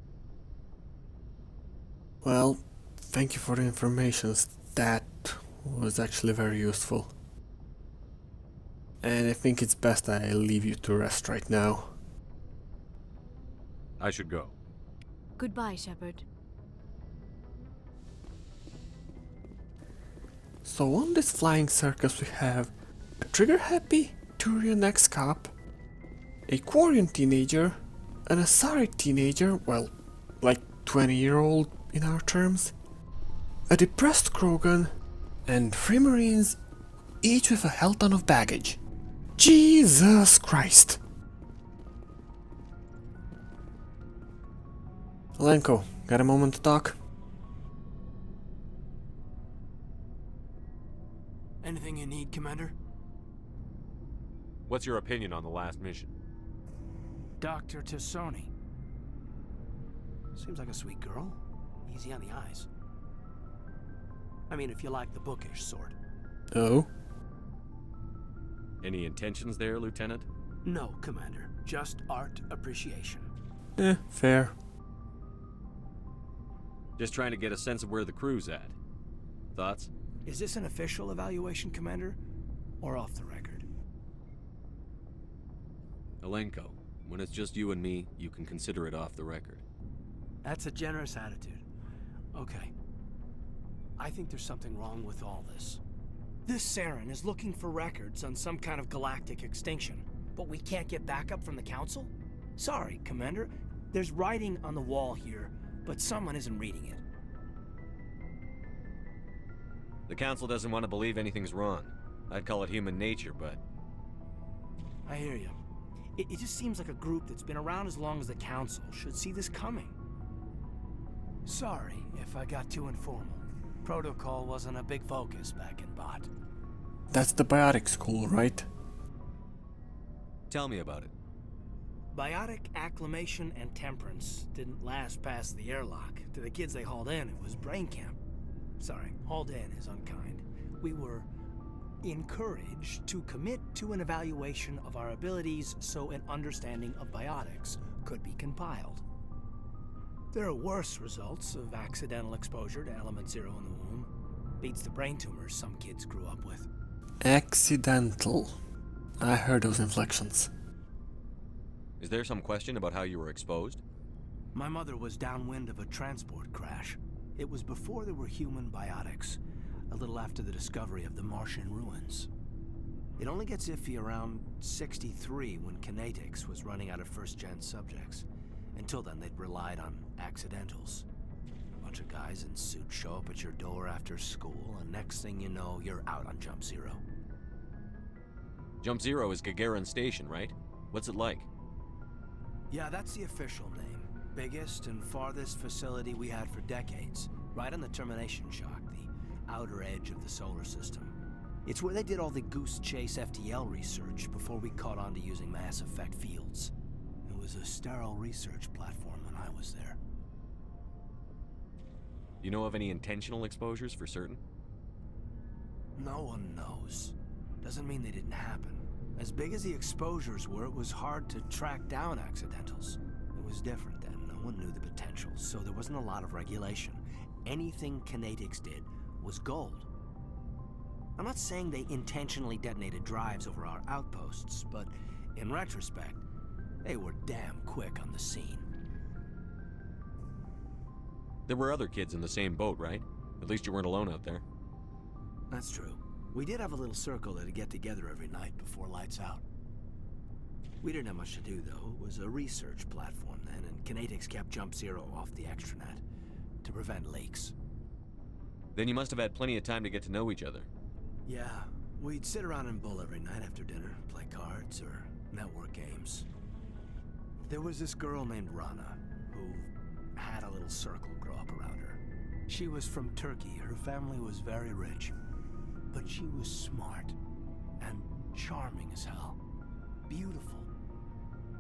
Well, thank you for the information. That was actually very useful. And I think it's best I leave you to rest right now. I should go. Goodbye, Shepard. So on this flying circus we have a trigger-happy Turian ex-cop, a Quarian teenager, an Asari teenager, well, like 20-year-old in our terms, a depressed Krogan, and 3 Marines, each with a hell ton of baggage. Jesus Christ! Lenko, got a moment to talk? Anything you need, Commander? What's your opinion on the last mission? Dr. T'soni. Seems like a sweet girl. easy on the eyes. I mean, if you like the bookish sort. Oh? Any intentions there, Lieutenant? No, Commander. Just art appreciation. Fair. Just trying to get a sense of where the crew's at. Thoughts? Is this an official evaluation, Commander? Or off the record? Alenko, when it's just you and me, you can consider it off the record. That's a generous attitude. Okay. I think there's something wrong with all this. This Saren is looking for records on some kind of galactic extinction, but we can't get backup from the Council? Sorry, Commander. There's writing on the wall here, but someone isn't reading it. The Council doesn't want to believe anything's wrong. I'd call it human nature, but... I hear you. It just seems like a group that's been around as long as the Council should see this coming. Sorry if I got too informal. Protocol wasn't a big focus back in Bot. That's the biotic school, right? Tell me about it. Biotic acclimation and temperance didn't last past the airlock. To the kids they hauled in, it was brain camp. Sorry, hauled in is unkind. We were encouraged to commit to an evaluation of our abilities so an understanding of biotics could be compiled. There are worse results of accidental exposure to element 0 in the womb. Beats the brain tumors some kids grew up with. Accidental. I heard those inflections. Is there some question about how you were exposed? My mother was downwind of a transport crash. It was before there were human biotics, a little after the discovery of the Martian ruins. It only gets iffy around 63 when kinetics was running out of first-gen subjects. Until then, they'd relied on accidentals. A bunch of guys in suits show up at your door after school, and next thing you know, you're out on Jump Zero. Jump Zero is Gagarin Station, right? What's it like? Yeah, that's the official name. Biggest and farthest facility we had for decades. Right on the termination shock, the outer edge of the solar system. It's where they did all the Goose Chase FTL research before we caught on to using mass effect fields. It was a sterile research platform when I was there. You know of any intentional exposures for certain? No one knows. Doesn't mean they didn't happen. As big as the exposures were, it was hard to track down accidentals. It was different then. No one knew the potential, so there wasn't a lot of regulation. Anything kinetics did was gold. I'm not saying they intentionally detonated drives over our outposts, but in retrospect, they were damn quick on the scene. There were other kids in the same boat, right? At least you weren't alone out there. That's true. We did have a little circle that'd get together every night before lights out. We didn't have much to do, though. It was a research platform then, and kinetics kept Jump Zero off the extranet to prevent leaks. Then you must have had plenty of time to get to know each other. Yeah, we'd sit around and bull every night after dinner, play cards or network games. There was this girl named Rana, who had a little circle grow up around her. She was from Turkey. Her family was very rich. But she was smart and charming as hell. Beautiful,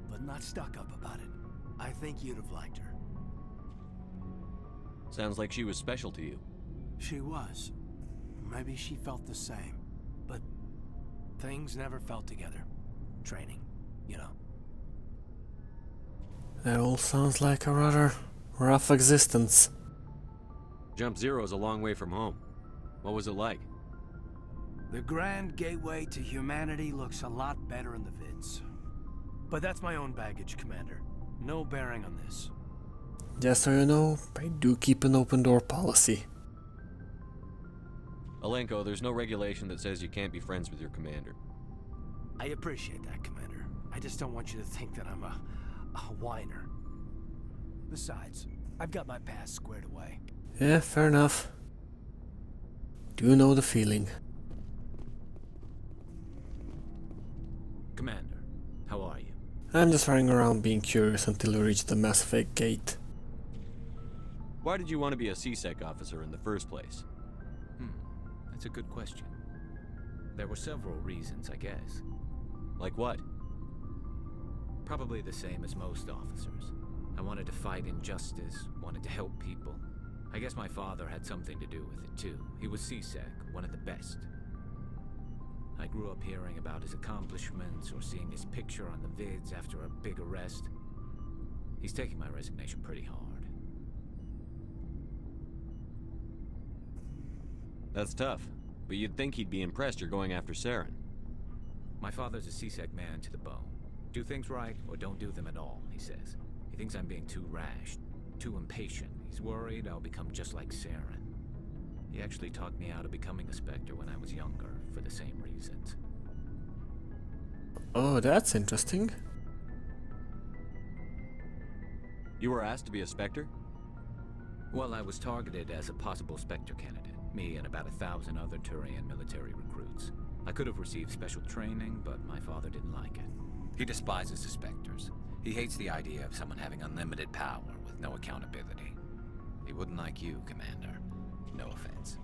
but not stuck up about it. I think you'd have liked her. Sounds like she was special to you. She was. Maybe she felt the same. But things never felt together. Training, you know. That all sounds like a rather rough existence. Jump Zero is a long way from home. What was it like? The grand gateway to humanity looks a lot better in the vids. But that's my own baggage, Commander. No bearing on this. Just so you know, I do keep an open door policy. Alenko, there's no regulation that says you can't be friends with your commander. I appreciate that, Commander. I just don't want you to think that I'm a whiner. Besides, I've got my past squared away. Yeah, fair enough. Do know the feeling. Commander, how are you? I'm just running around being curious until we reach the Mass Effect gate. Why did you want to be a C-Sec officer in the first place? That's a good question. There were several reasons, I guess. Like what? Probably the same as most officers. I wanted to fight injustice, wanted to help people. I guess my father had something to do with it too. He was CSEC, one of the best. I grew up hearing about his accomplishments or seeing his picture on the vids after a big arrest. He's taking my resignation pretty hard. That's tough, but you'd think he'd be impressed you're going after Saren. My father's a CSEC man to the bone. Do things right or don't do them at all, he says. He thinks I'm being too rash, too impatient. He's worried I'll become just like Saren. He actually talked me out of becoming a Spectre when I was younger, for the same reasons. Oh, that's interesting. You were asked to be a Spectre? Well, I was targeted as a possible Spectre candidate. Me and about 1,000 other Turian military recruits. I could have received special training, but my father didn't like it. He despises the Spectres. He hates the idea of someone having unlimited power with no accountability. He wouldn't like you, Commander. No offense.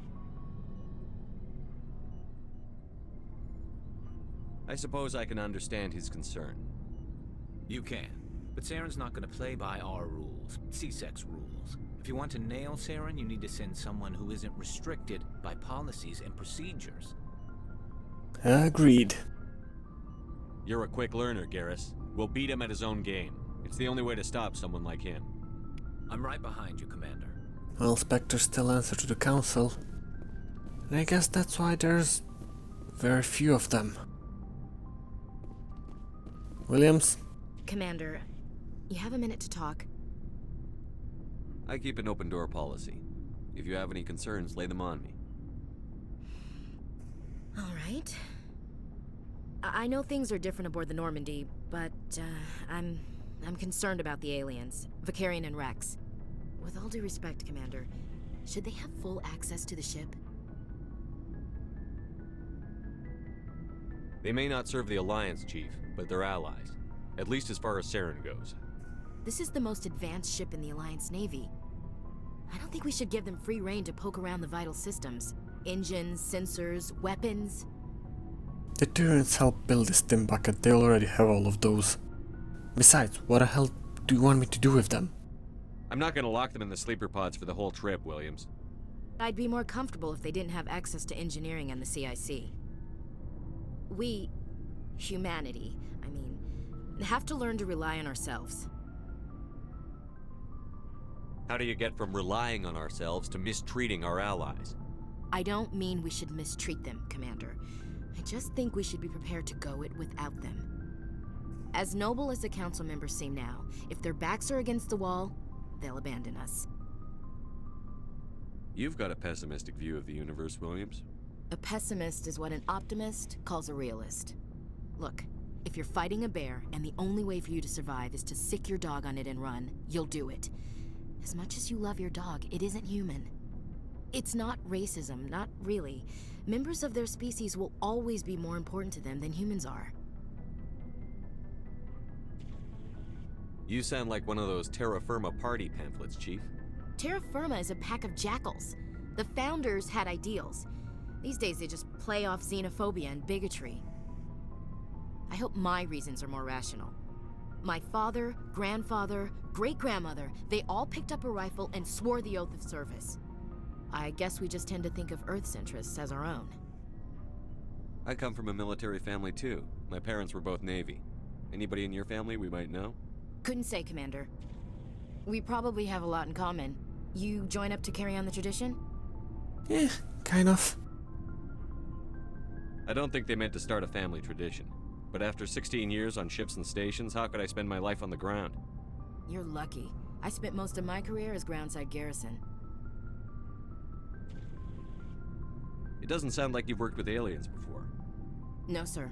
I suppose I can understand his concern. You can. But Saren's not going to play by our rules, CSEC's rules. If you want to nail Saren, you need to send someone who isn't restricted by policies and procedures. Agreed. You're a quick learner, Garrus. We'll beat him at his own game. It's the only way to stop someone like him. I'm right behind you, Commander. Well, Spectres still answer to the Council. And I guess that's why there's very few of them. Williams? Commander, you have a minute to talk? I keep an open door policy. If you have any concerns, lay them on me. All right. I know things are different aboard the Normandy, but I'm concerned about the aliens, Vicarian and Rex. With all due respect, Commander, should they have full access to the ship? They may not serve the Alliance, Chief, but they're allies. At least as far as Saren goes. This is the most advanced ship in the Alliance Navy. I don't think we should give them free rein to poke around the vital systems. Engines, sensors, weapons. The Tyrants helped build this stim bucket, they already have all of those. Besides, what the hell do you want me to do with them? I'm not gonna lock them in the sleeper pods for the whole trip, Williams. I'd be more comfortable if they didn't have access to engineering and the CIC. We, humanity, have to learn to rely on ourselves. How do you get from relying on ourselves to mistreating our allies? I don't mean we should mistreat them, Commander. I just think we should be prepared to go it without them. As noble as the Council members seem now, if their backs are against the wall, they'll abandon us. You've got a pessimistic view of the universe, Williams. A pessimist is what an optimist calls a realist. Look, if you're fighting a bear and the only way for you to survive is to sick your dog on it and run, you'll do it. As much as you love your dog, it isn't human. It's not racism, not really. Members of their species will always be more important to them than humans are. You sound like one of those Terra Firma party pamphlets, Chief. Terra Firma is a pack of jackals. The founders had ideals. These days they just play off xenophobia and bigotry. I hope my reasons are more rational. My father, grandfather, great-grandmother, they all picked up a rifle and swore the oath of service. I guess we just tend to think of Earth's interests as our own. I come from a military family too. My parents were both Navy. Anybody in your family we might know? Couldn't say, Commander. We probably have a lot in common. You join up to carry on the tradition? Yeah, kind of. I don't think they meant to start a family tradition. But after 16 years on ships and stations, how could I spend my life on the ground? You're lucky. I spent most of my career as groundside garrison. It doesn't sound like you've worked with aliens before. No, sir.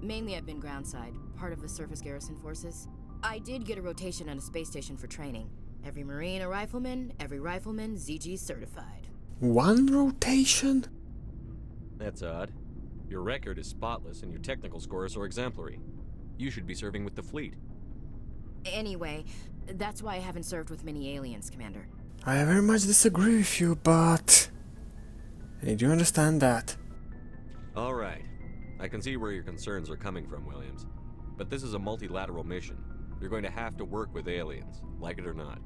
Mainly I've been groundside, part of the surface garrison forces. I did get a rotation on a space station for training. Every Marine a rifleman, every rifleman ZG certified. One rotation? That's odd. Your record is spotless and your technical scores are exemplary. You should be serving with the fleet. Anyway, that's why I haven't served with many aliens, Commander. I very much disagree with you, but I do understand that. All right. I can see where your concerns are coming from, Williams. But this is a multilateral mission. You're going to have to work with aliens, like it or not.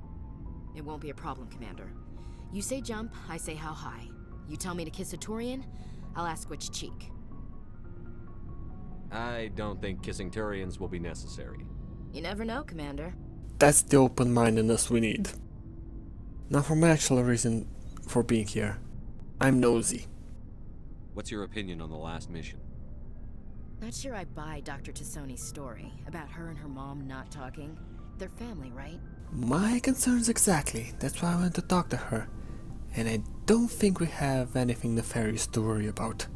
It won't be a problem, Commander. You say jump, I say how high. You tell me to kiss a Turian, I'll ask which cheek. I don't think kissing Turians will be necessary. You never know, Commander. That's the open-mindedness we need. Now for my actual reason for being here. I'm nosy. What's your opinion on the last mission? Not sure I buy Dr. T'soni's story about her and her mom not talking. They're family, right? My concerns exactly. That's why I went to talk to her. And I don't think we have anything nefarious to worry about.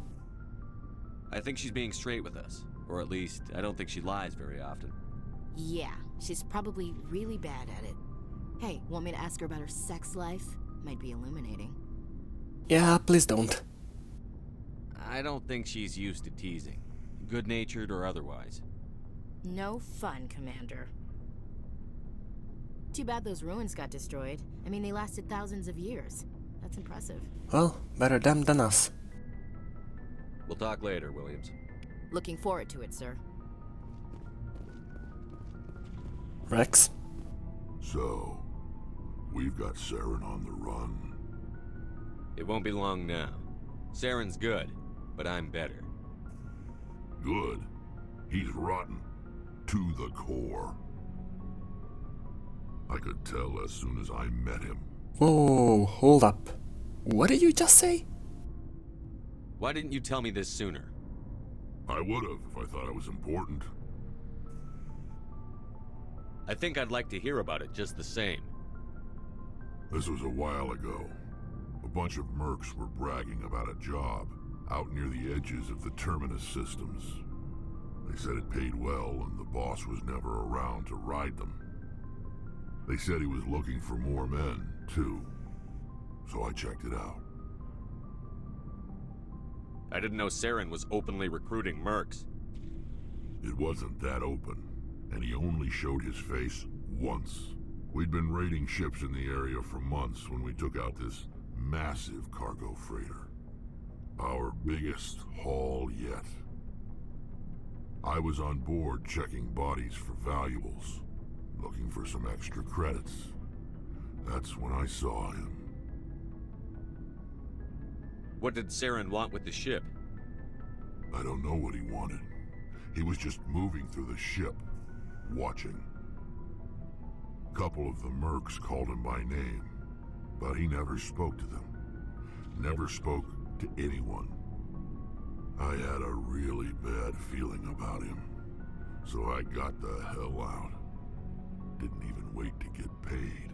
I think she's being straight with us. Or at least, I don't think she lies very often. Yeah, she's probably really bad at it. Hey, want me to ask her about her sex life? Might be illuminating. Yeah, please don't. I don't think she's used to teasing. Good-natured or otherwise. No fun, Commander. Too bad those ruins got destroyed. I mean, they lasted thousands of years. That's impressive. Well, better them than us. We'll talk later, Williams. Looking forward to it, sir. Rex? So, we've got Saren on the run. It won't be long now. Saren's good, but I'm better. Good? He's rotten. To the core. I could tell as soon as I met him. Whoa, hold up. What did you just say? Why didn't you tell me this sooner? I would've if I thought it was important. I think I'd like to hear about it just the same. This was a while ago. A bunch of mercs were bragging about a job out near the edges of the Terminus systems. They said it paid well and the boss was never around to ride them. They said he was looking for more men, too. So I checked it out. I didn't know Saren was openly recruiting mercs. It wasn't that open, and he only showed his face once. We'd been raiding ships in the area for months when we took out this massive cargo freighter. Our biggest haul yet. I was on board checking bodies for valuables, looking for some extra credits. That's when I saw him. What did Saren want with the ship? I don't know what he wanted. He was just moving through the ship, watching. A couple of the mercs called him by name, but he never spoke to them. Never spoke to anyone. I had a really bad feeling about him, so I got the hell out. Didn't even wait to get paid.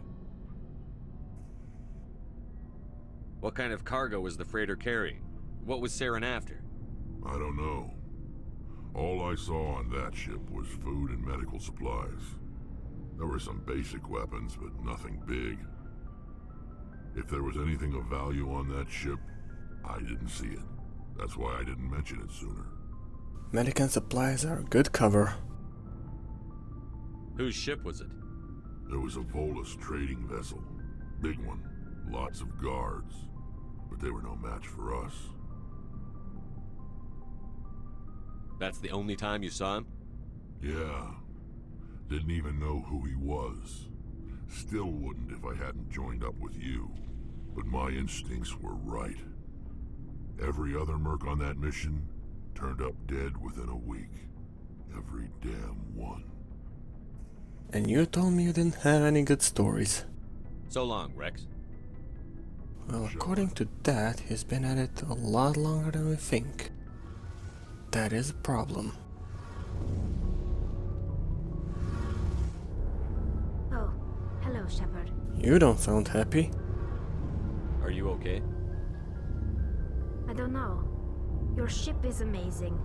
What kind of cargo was the freighter carrying? What was Saren after? I don't know. All I saw on that ship was food and medical supplies. There were some basic weapons, but nothing big. If there was anything of value on that ship, I didn't see it. That's why I didn't mention it sooner. Medical supplies are a good cover. Whose ship was it? There was a Volus trading vessel. Big one. Lots of guards. But they were no match for us. That's the only time you saw him? Yeah. Didn't even know who he was. Still wouldn't if I hadn't joined up with you. But my instincts were right. Every other merc on that mission turned up dead within a week. Every damn one. And you told me you didn't have any good stories. So long, Rex. Well, according to that, he's been at it a lot longer than we think. That is a problem. Oh, hello, Shepard. You don't sound happy. Are you okay? I don't know. Your ship is amazing,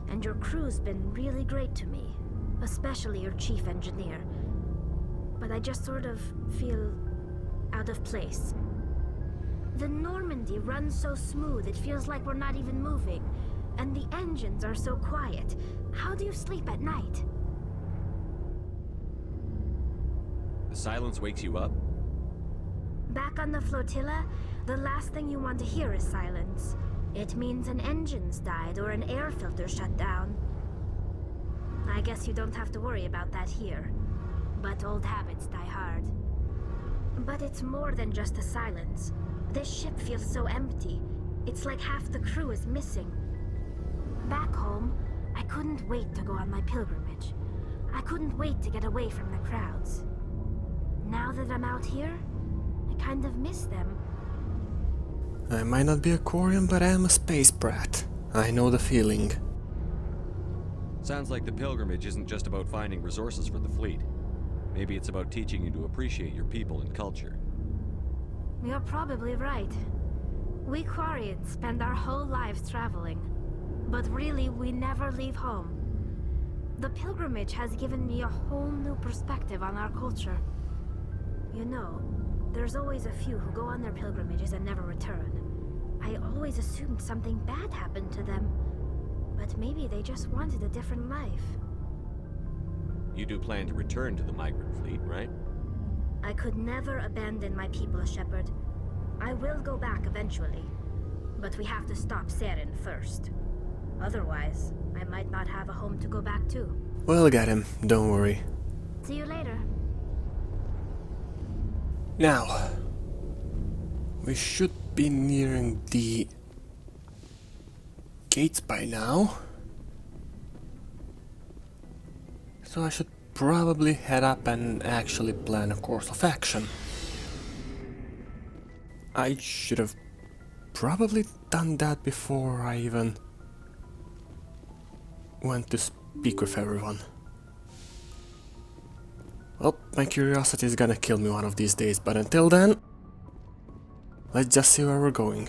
and your crew's been really great to me. Especially your chief engineer. But I just sort of feel out of place. The Normandy runs so smooth it feels like we're not even moving. And the engines are so quiet. How do you sleep at night? The silence wakes you up? Back on the flotilla, the last thing you want to hear is silence. It means an engine's died or an air filter shut down. I guess you don't have to worry about that here. But old habits die hard. But it's more than just the silence. This ship feels so empty. It's like half the crew is missing. Back home, I couldn't wait to go on my pilgrimage. I couldn't wait to get away from the crowds. Now that I'm out here, I kind of miss them. I might not be a Quarian, but I am a space brat. I know the feeling. Sounds like the pilgrimage isn't just about finding resources for the fleet. Maybe it's about teaching you to appreciate your people and culture. You're probably right. We Quarians spend our whole lives traveling. But really, we never leave home. The pilgrimage has given me a whole new perspective on our culture. You know, there's always a few who go on their pilgrimages and never return. I always assumed something bad happened to them. But maybe they just wanted a different life. You do plan to return to the migrant fleet, right? I could never abandon my people, Shepard. I will go back eventually. But we have to stop Saren first. Otherwise, I might not have a home to go back to. We'll get him, don't worry. See you later. Now, we should be nearing the gates by now. So I should probably head up and actually plan a course of action. I should have probably done that before I even went to speak with everyone. Well, my curiosity is gonna kill me one of these days, but until then, let's just see where we're going.